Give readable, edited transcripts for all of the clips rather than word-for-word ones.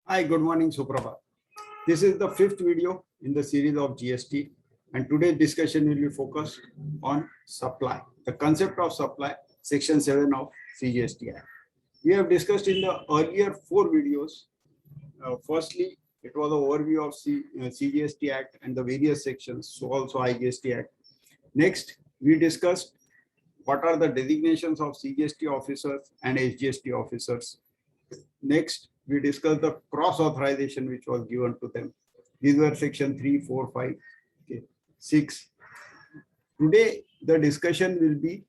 Hi, good morning, Suprabhat. This is the fifth video in the series of GST, and today's discussion will be focused on supply, the concept of supply, Section 7 of CGST Act. We have discussed in the earlier four videos. Firstly, it was an overview of CGST Act and the various sections, so also IGST Act. Next, we discussed what are the designations of CGST officers and SGST officers. Next, we discussed the cross authorization which was given to them. These were section 3, 4, 5, okay, 6. Today, the discussion will be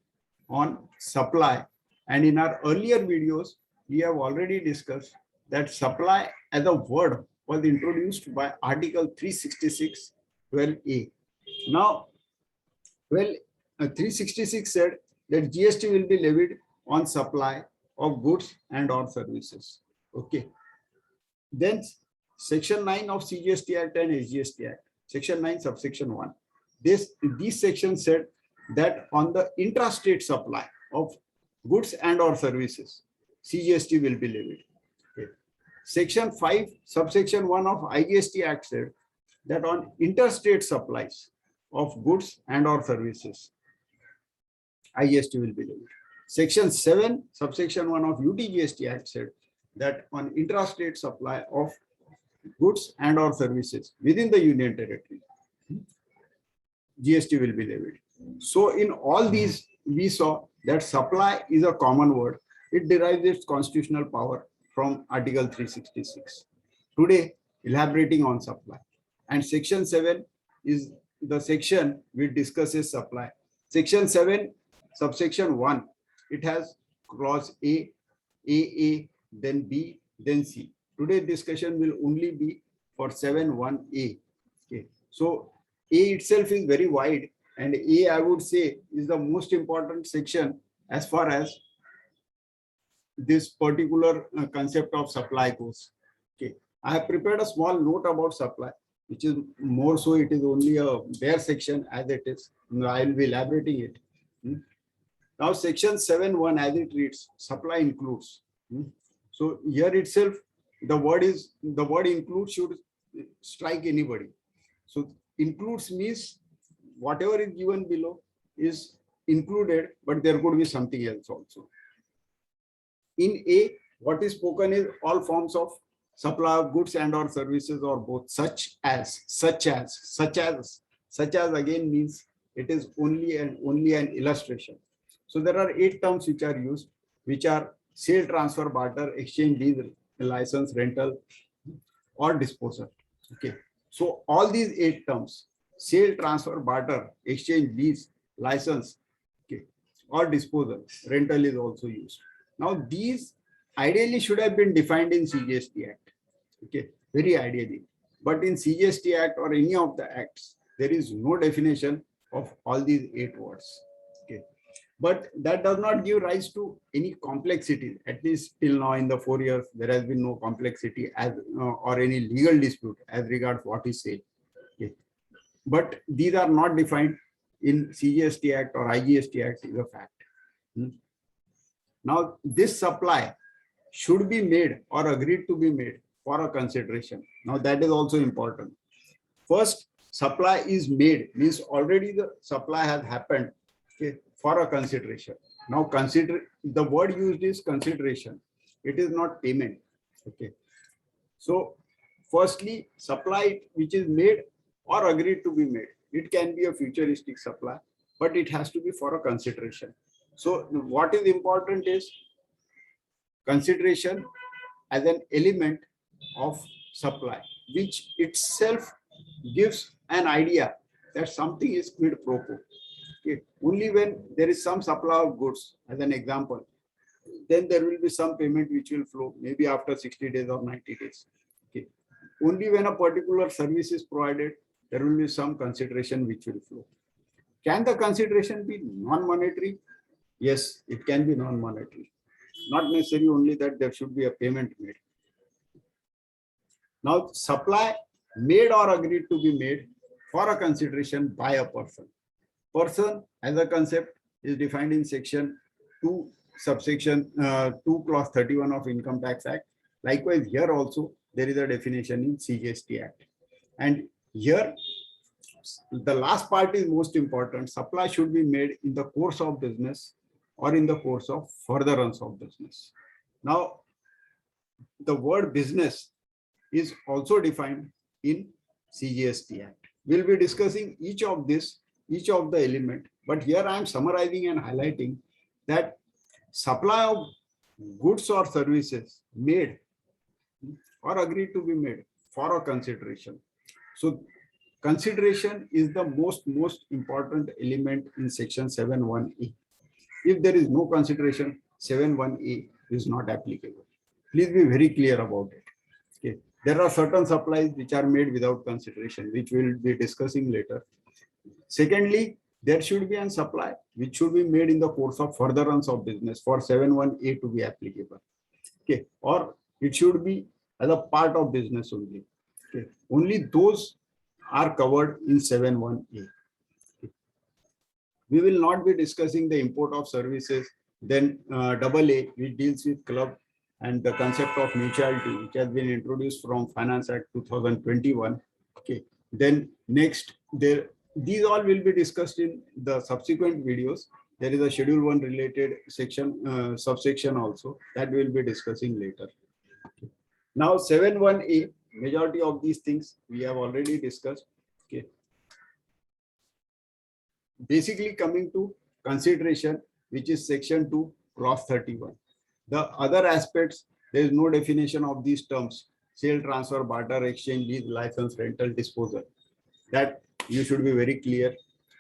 on supply. And in our earlier videos, we have already discussed that supply as a word was introduced by Article 366, 12A. Now, 366 said that GST will be levied on supply of goods and or services. Okay. Then section 9 of CGST Act and SGST Act, section 9 subsection 1. These sections said that on the intrastate supply of goods and or services, CGST will be levied. Okay. Section 5 subsection 1 of IGST Act said that on interstate supplies of goods and or services, IGST will be levied. Section 7 subsection 1 of UTGST Act said that on intrastate supply of goods and or services within the Union Territory, GST will be levied. So in all these, we saw that supply is a common word. It derives its constitutional power from Article 366. Today, elaborating on supply. And section 7 is the section which discusses supply. Section 7, subsection 1, it has clause A, then B, then C. Today's discussion will only be for 7(1)(a). Okay. So A itself is very wide, and A, I would say, is the most important section as far as this particular concept of supply goes. Okay. I have prepared a small note about supply, which is more so it is only a bare section as it is. I will be elaborating it. Now section 7(1) as it reads, supply includes. So here itself, the word includes should strike anybody. So includes means whatever is given below is included, but there could be something else also. In A, what is spoken is all forms of supply of goods and or services or both, such as again means it is only an illustration. So there are 8 terms which are used, which are sale, transfer, barter, exchange, lease, license, rental, or disposal. Okay. So all these 8 terms, sale, transfer, barter, exchange, lease, license, okay, or disposal, rental is also used. Now these ideally should have been defined in CGST Act. Okay, very ideally. But in CGST Act or any of the acts, there is no definition of all these 8 words. Okay. But that does not give rise to any complexity. At least till now in the 4 years, there has been no complexity as or any legal dispute as regards what is sale. Okay. But these are not defined in CGST Act or IGST Act is a fact. Now this supply should be made or agreed to be made for a consideration. Now that is also important. First, supply is made means already the supply has happened. Okay, for a consideration. Now consider, the word used is consideration. It is not payment. Okay. So firstly, supply which is made or agreed to be made. It can be a futuristic supply, but it has to be for a consideration. So what is important is consideration as an element of supply, which itself gives an idea that something is quid pro quo. Okay. Only when there is some supply of goods, as an example, then there will be some payment which will flow, maybe after 60 days or 90 days. Okay. Only when a particular service is provided, there will be some consideration which will flow. Can the consideration be non-monetary? Yes, it can be non-monetary. Not necessarily only that there should be a payment made. Now, supply made or agreed to be made for a consideration by a person. Person as a concept is defined in section 2 subsection 2 clause 31 of Income Tax Act. Likewise, here also there is a definition in CGST Act. And here, the last part is most important. Supply should be made in the course of business or in the course of furtherance of business. Now, the word business is also defined in CGST Act. We'll be discussing each of this, each of the element, but here I am summarizing and highlighting that supply of goods or services made or agreed to be made for a consideration. So consideration is the most important element in section 7(1)(a). If there is no consideration, 7(1)(a) is not applicable. Please be very clear about it. Okay. There are certain supplies which are made without consideration, which we will be discussing later. Secondly, there should be a supply which should be made in the course of furtherance of business for 7(1)(a) to be applicable. Okay. Or it should be as a part of business only. Okay. Only those are covered in 7(1)(a). Okay. We will not be discussing the import of services. Then AA, which deals with club and the concept of mutuality, which has been introduced from Finance Act 2021. Okay. Then next, these all will be discussed in the subsequent videos. There is a Schedule 1 related section, subsection also that we will be discussing later. Okay. Now 7(1)(a), majority of these things we have already discussed. Okay. Basically coming to consideration, which is section 2, clause 31. The other aspects, there is no definition of these terms: sale, transfer, barter, exchange, lease, license, rental, disposal. That you should be very clear.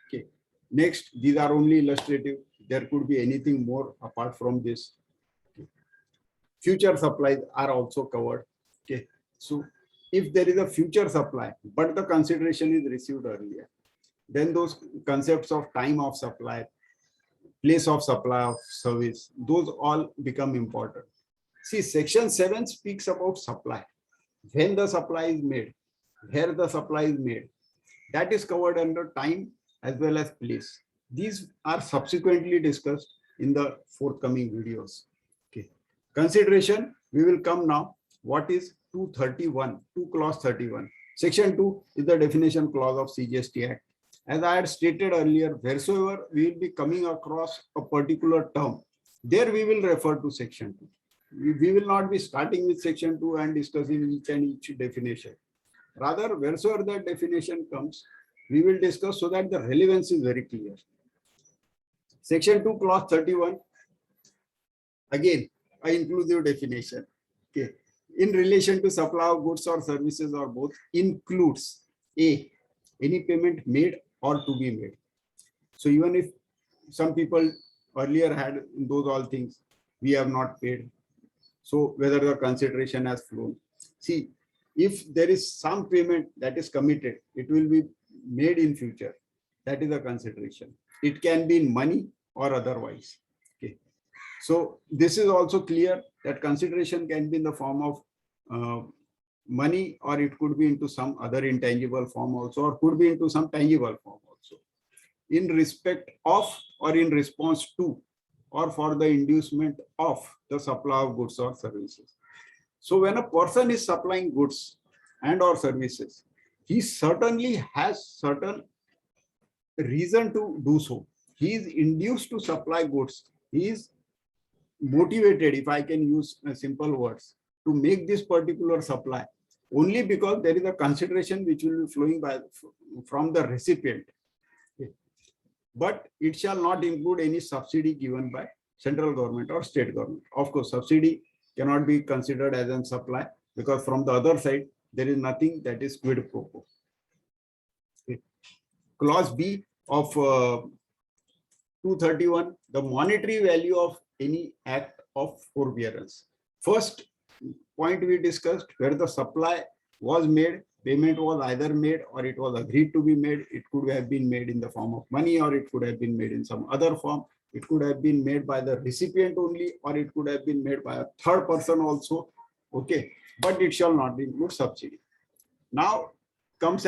Okay. Next, these are only illustrative. There could be anything more apart from this. Okay. Future supplies are also covered. Okay. So if there is a future supply, but the consideration is received earlier, then those concepts of time of supply, place of supply of service, those all become important. See, section 7 speaks about supply. When the supply is made, where the supply is made, that is covered under time as well as place. These are subsequently discussed in the forthcoming videos. Okay. Consideration, we will come now. What is 231, 2 clause 31? Section 2 is the definition clause of CGST Act. As I had stated earlier, wheresoever we will be coming across a particular term, there we will refer to section 2. We will not be starting with section 2 and discussing each and each definition. Rather, wheresoever that definition comes, we will discuss so that the relevance is very clear. Section 2, clause 31, again, an inclusive definition. Okay. In relation to supply of goods or services or both, includes A, any payment made or to be made. So even if some people earlier had those all things, we have not paid. So whether the consideration has flown. See, if there is some payment that is committed, it will be made in future. That is a consideration. It can be in money or otherwise. Okay. So this is also clear that consideration can be in the form of money, or it could be into some other intangible form also, or could be into some tangible form also, in respect of or in response to or for the inducement of the supply of goods or services. So when a person is supplying goods and or services, he certainly has certain reason to do so. He is induced to supply goods. He is motivated, if I can use simple words, to make this particular supply only because there is a consideration which will be flowing from the recipient. Okay. But it shall not include any subsidy given by central government or state government. Of course, subsidy cannot be considered as a supply because from the other side, there is nothing that is quid pro quo. Okay. Clause B of 231, the monetary value of any act of forbearance. First point we discussed, where the supply was made, payment was either made or it was agreed to be made. It could have been made in the form of money, or it could have been made in some other form. It could have been made by the recipient only, or it could have been made by a third person also. Okay, but it shall not include subsidy. Now comes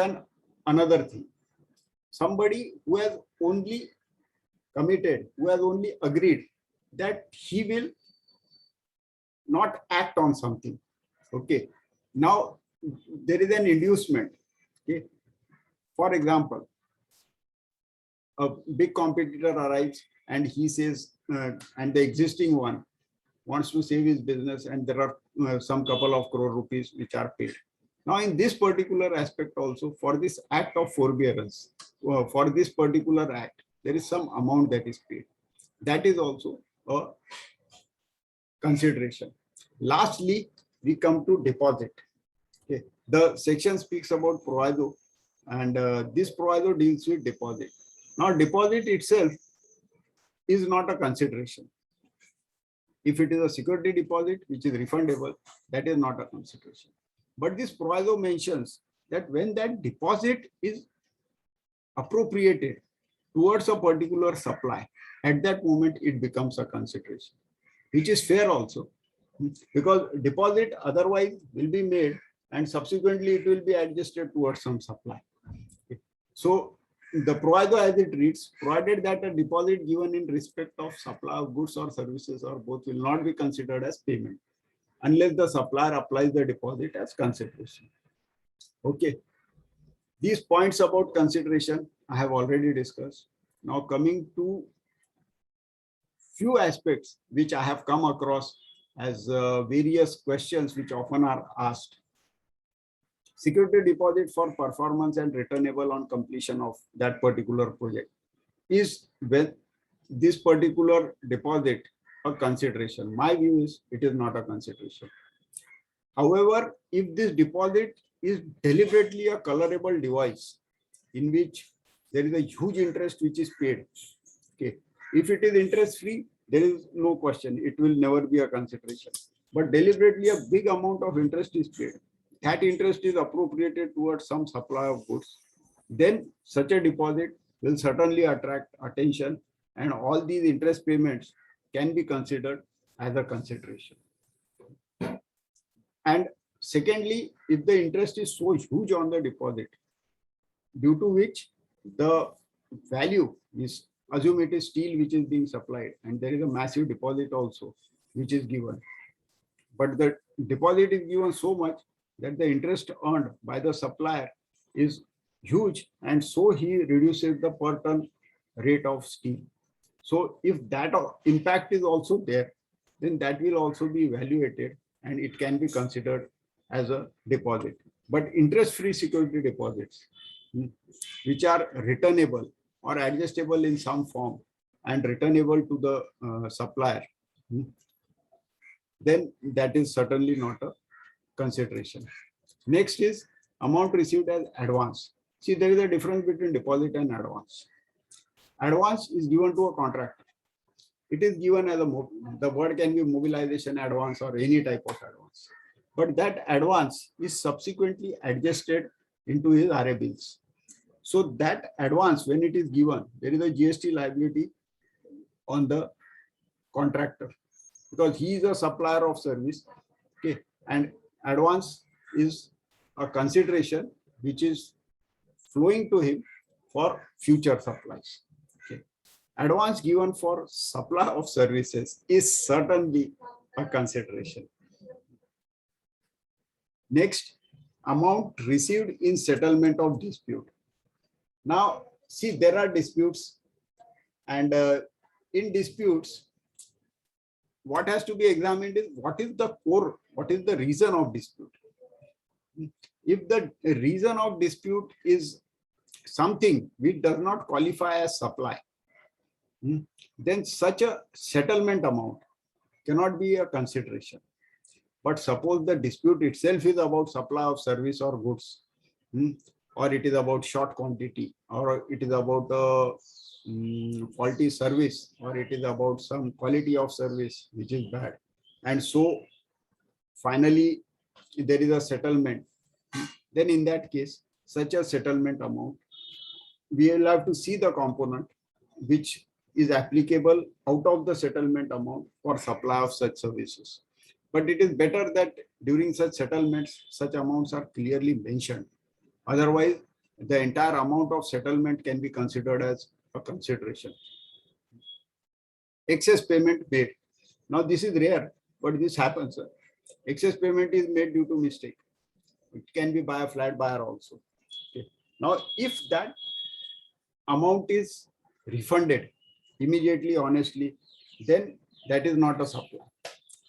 another thing. Somebody who has only committed, who has only agreed that he will not act on something. Okay, Now there is an inducement. Okay. For example, a big competitor arrives and he says, and the existing one wants to save his business, and there are some couple of crore rupees which are paid. Now, in this particular aspect also, for this act of forbearance, for this particular act, there is some amount that is paid. That is also a consideration. Lastly, we come to deposit. Okay. The section speaks about proviso, and this proviso deals with deposit. Now, deposit itself is not a consideration. If it is a security deposit which is refundable, that is not a consideration. But this proviso mentions that when that deposit is appropriated towards a particular supply, at that moment it becomes a consideration, which is fair also, because deposit otherwise will be made and subsequently it will be adjusted towards some supply. So the proviso as it reads, provided that a deposit given in respect of supply of goods or services or both will not be considered as payment unless the supplier applies the deposit as consideration. Okay. These points about consideration I have already discussed. Now coming to few aspects which I have come across as various questions which often are asked. Security deposit for performance and returnable on completion of that particular project. Is when this particular deposit a consideration? My view is it is not a consideration. However, if this deposit is deliberately a colorable device in which there is a huge interest which is paid, okay, if it is interest free, there is no question, it will never be a consideration. But deliberately a big amount of interest is paid, that interest is appropriated towards some supply of goods, then such a deposit will certainly attract attention, and all these interest payments can be considered as a consideration. And secondly, if the interest is so huge on the deposit, due to which the value is, assume it is steel which is being supplied and there is a massive deposit also which is given, but the deposit is given so much that the interest earned by the supplier is huge, and so he reduces the per ton rate of steel. So if that impact is also there, then that will also be evaluated and it can be considered as a deposit. But interest-free security deposits, which are returnable or adjustable in some form and returnable to the supplier, then that is certainly not a consideration. Next is amount received as advance. See, there is a difference between deposit and advance. Advance is given to a contractor. It is given as the word can be mobilization advance or any type of advance. But that advance is subsequently adjusted into his RA bills. So that advance, when it is given, there is a GST liability on the contractor because he is a supplier of service. Okay, and advance is a consideration which is flowing to him for future supplies. Okay. Advance given for supply of services is certainly a consideration. Next, amount received in settlement of dispute. Now, see, there are disputes, and in disputes, what has to be examined is what is the core, what is the reason of dispute. If the reason of dispute is something which does not qualify as supply, then such a settlement amount cannot be a consideration. But suppose the dispute itself is about supply of service or goods, or it is about short quantity, or it is about faulty service, or it is about some quality of service which is bad, and so finally there is a settlement, then in that case such a settlement amount, we will have to see the component which is applicable out of the settlement amount for supply of such services. But it is better that during such settlements such amounts are clearly mentioned. Otherwise, the entire amount of settlement can be considered as a consideration. Excess payment made. Now, this is rare, but this happens. Excess payment is made due to mistake. It can be by a flat buyer also. Okay. Now, if that amount is refunded immediately, honestly, then that is not a supply.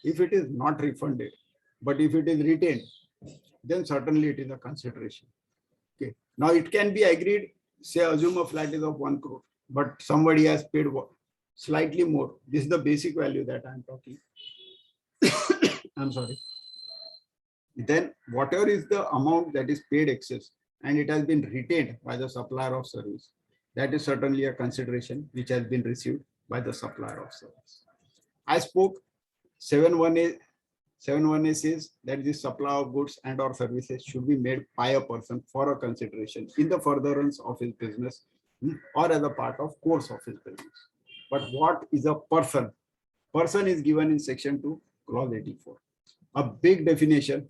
If it is not refunded, but if it is retained, then certainly it is a consideration. Okay. Now it can be agreed, say assume a flat is of 1 crore, but somebody has paid slightly more. This is the basic value that I'm talking. I'm sorry. Then whatever is the amount that is paid excess and it has been retained by the supplier of service, that is certainly a consideration which has been received by the supplier of service. I spoke 7.1a. 7.1a says that the supply of goods and or services should be made by a person for a consideration in the furtherance of his business or as a part of course of his business. But what is a person? Person is given in section 2, clause 84. A big definition.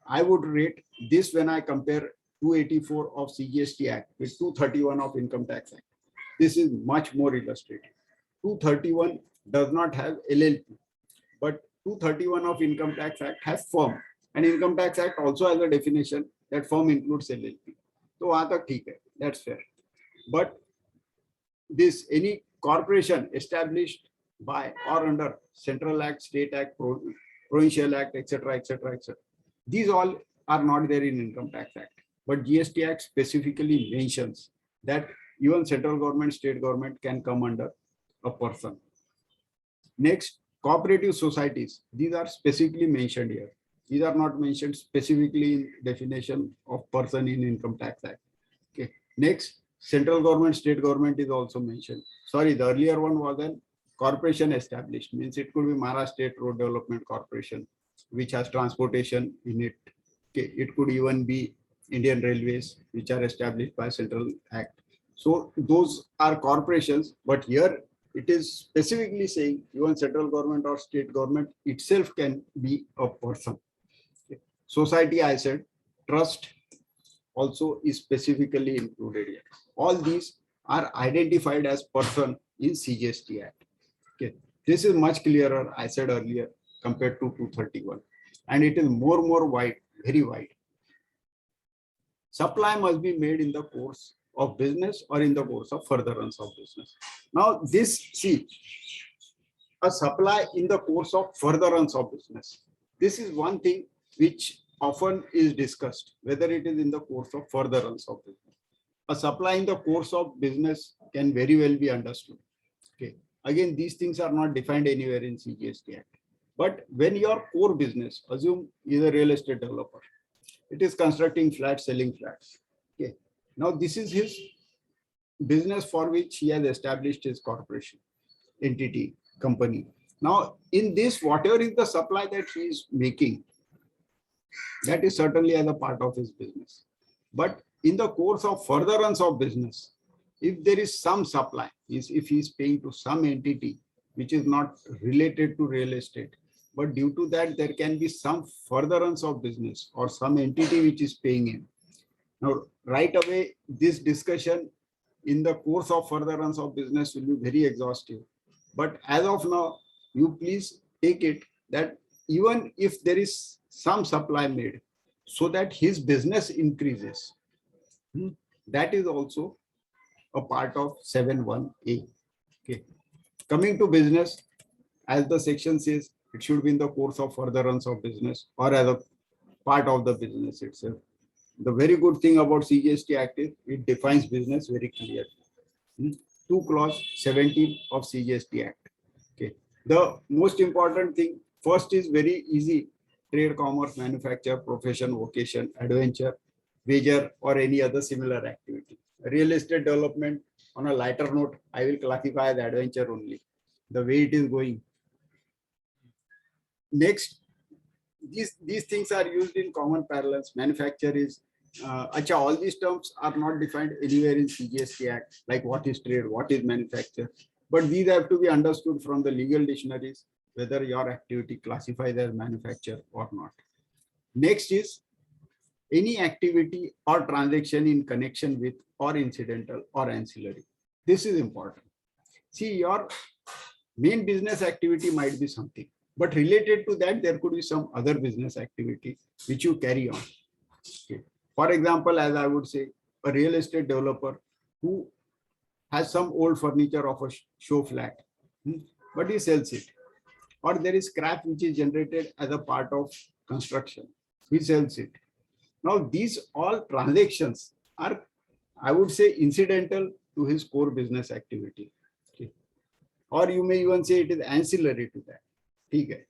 I would rate this when I compare 284 of CGST Act with 231 of Income Tax Act. This is much more illustrative. 231 does not have LLP, but 231 of Income Tax Act has firm, and Income Tax Act also has a definition that firm includes LLP. So that's fair. But this any corporation established by or under Central Act, State Act, Provincial Act, etc., etc., etc. These all are not there in Income Tax Act, but GST Act specifically mentions that even central government, state government can come under a person. Next, cooperative societies. These are specifically mentioned here. These are not mentioned specifically in definition of person in Income Tax Act. Okay. Next, central government, state government is also mentioned. Sorry, the earlier one was a corporation established, means it could be Maharashtra State Road Development Corporation, which has transportation in it. Okay. It could even be Indian Railways, which are established by Central Act. So those are corporations, but here it is specifically saying even central government or state government itself can be a person. Okay. Society, I said, trust also is specifically included here. All these are identified as person in CGST Act. Okay. This is much clearer, I said earlier, compared to 231. And it is more wide, very wide. Supply must be made in the course of business or in the course of furtherance of business. Now this, see, a supply in the course of furtherance of business. This is one thing which often is discussed, whether it is in the course of furtherance of business. A supply in the course of business can very well be understood. Okay. Again, these things are not defined anywhere in CGST Act. But when your core business, assume is a real estate developer, it is constructing flats, selling flats. Okay. Now this is his business for which he has established his corporation, entity, company. Now in this, whatever is the supply that he is making, that is certainly as a part of his business. But in the course of furtherance of business, if there is some supply, if he is paying to some entity which is not related to real estate, but due to that there can be some furtherance of business or some entity which is paying him. Now, right away, this discussion in the course of furtherance of business will be very exhaustive. But as of now, you please take it that even if there is some supply made so that his business increases, that is also a part of 7.1a. Okay. Coming to business, as the section says, it should be in the course of furtherance of business or as a part of the business itself. The very good thing about CGST Act is it defines business very clearly. 2 clause 17 of CGST Act. Okay. The most important thing, first is very easy: trade, commerce, manufacture, profession, vocation, adventure, wager, or any other similar activity. Real estate development, on a lighter note, I will classify as adventure only, the way it is going. Next, these things are used in common parlance. Manufacture is, all these terms are not defined anywhere in CGST Act, like what is trade, what is manufacture. But these have to be understood from the legal dictionaries, whether your activity classifies as manufacture or not. Next is any activity or transaction in connection with or incidental or ancillary. This is important. See, your main business activity might be something, but related to that, there could be some other business activity which you carry on. Okay. For example, as I would say, a real estate developer who has some old furniture of a show flat, but he sells it. Or there is scrap which is generated as a part of construction, he sells it. Now, these all transactions are, I would say, incidental to his core business activity. Okay. Or you may even say it is ancillary to that. Okay.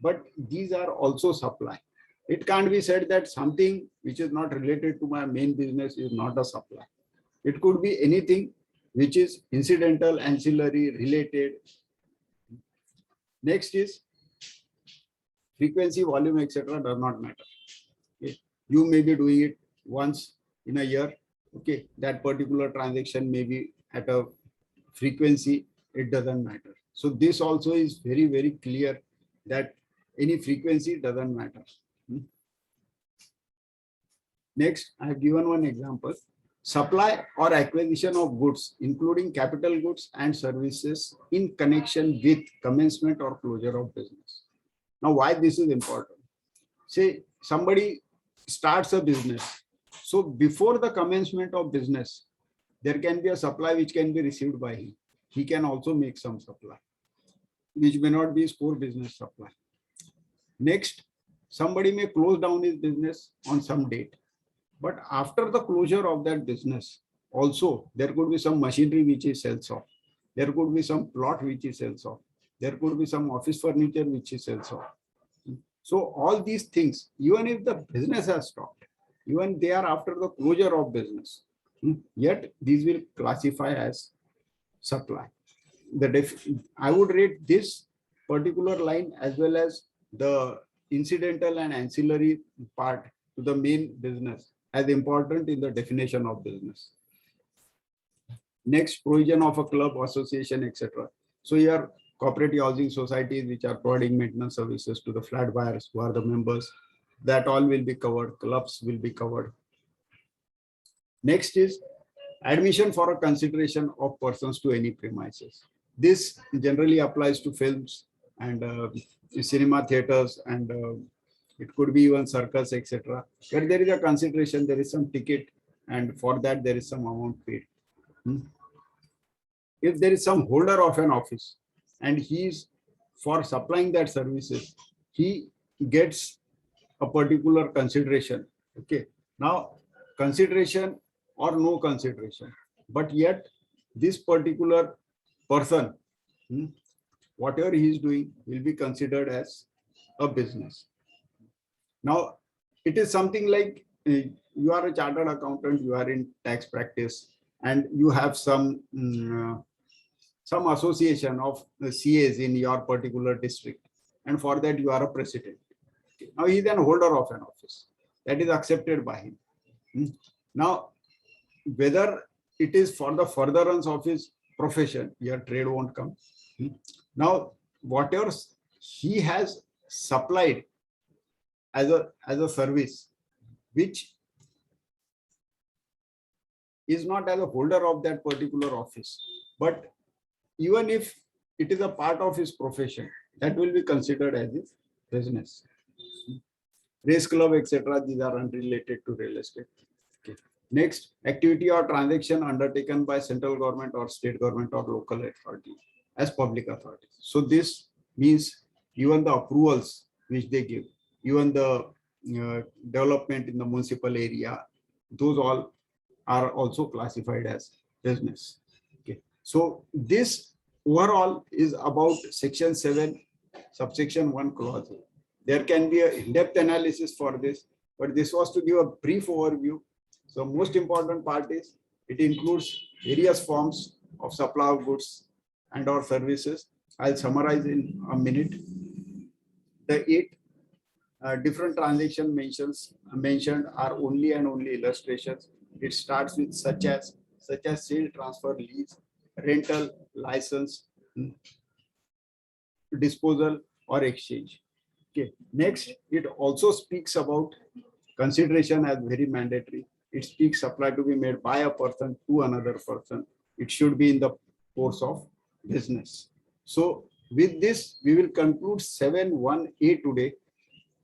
But these are also supply. It can't be said that something which is not related to my main business is not a supply. It could be anything which is incidental, ancillary, related. Next is frequency, volume, etc. does not matter. Okay. You may be doing it once in a year. Okay, that particular transaction may be at a frequency, it doesn't matter. So this also is very, very clear that any frequency doesn't matter. Next, I have given one example. Supply or acquisition of goods, including capital goods and services in connection with commencement or closure of business. Now, why this is important? Say somebody starts a business. So before the commencement of business, there can be a supply which can be received by him. He can also make some supply, which may not be his core business supply. Next, somebody may close down his business on some date. But after the closure of that business, also there could be some machinery which he sells off. There could be some plot which he sells off. There could be some office furniture which he sells off. So all these things, even if the business has stopped, even they are after the closure of business, yet these will classify as supply. I would rate this particular line as well as the incidental and ancillary part to the main business as important in the definition of business. Next, provision of a club, association, etc. So here, cooperative housing societies which are providing maintenance services to the flat buyers who are the members, that all will be covered. Clubs will be covered. Next is admission for a consideration of persons to any premises. This generally applies to films and cinema theaters, and it could be even circus, etc. Where there is a consideration, there is some ticket, and for that there is some amount paid. If there is some holder of an office and he is for supplying that services, he gets a particular consideration. Okay. Now, consideration or no consideration, but yet this particular person, whatever he is doing will be considered as a business. Now, it is something like you are a chartered accountant, you are in tax practice, and you have some association of CAs in your particular district, and for that you are a president. Now he is an holder of an office that is accepted by him. Now, whether it is for the furtherance of his profession, your trade won't come. Now, whatever he has supplied as a service, which is not as a holder of that particular office, but even if it is a part of his profession, that will be considered as his business. Race club, etc. These are unrelated to real estate. Okay. Next, activity or transaction undertaken by central government or state government or local authority as public authorities. So this means even the approvals which they give, even the development in the municipal area, those all are also classified as business. Okay. So this overall is about section 7, subsection 1 clause. There can be an in-depth analysis for this, but this was to give a brief overview. So most important part is it includes various forms of supply of goods and or services. I'll summarize in a minute. The 8 different transaction mentioned are only and only illustrations. It starts with such as sale, transfer, lease, rental, license, disposal, or exchange. Okay. Next, it also speaks about consideration as very mandatory. It speaks supply to be made by a person to another person. It should be in the course of business. So with this, we will conclude 7.1a today.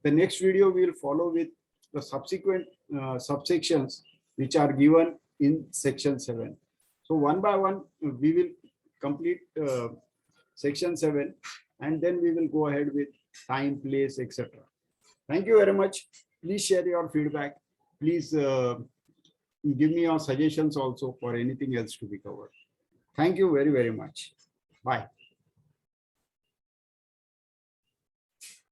The next video we will follow with the subsequent subsections which are given in section 7. So one by one, we will complete section 7, and then we will go ahead with time, place, etc. Thank you very much. Please share your feedback. Please give me your suggestions also for anything else to be covered. Thank you very, very much. Bye.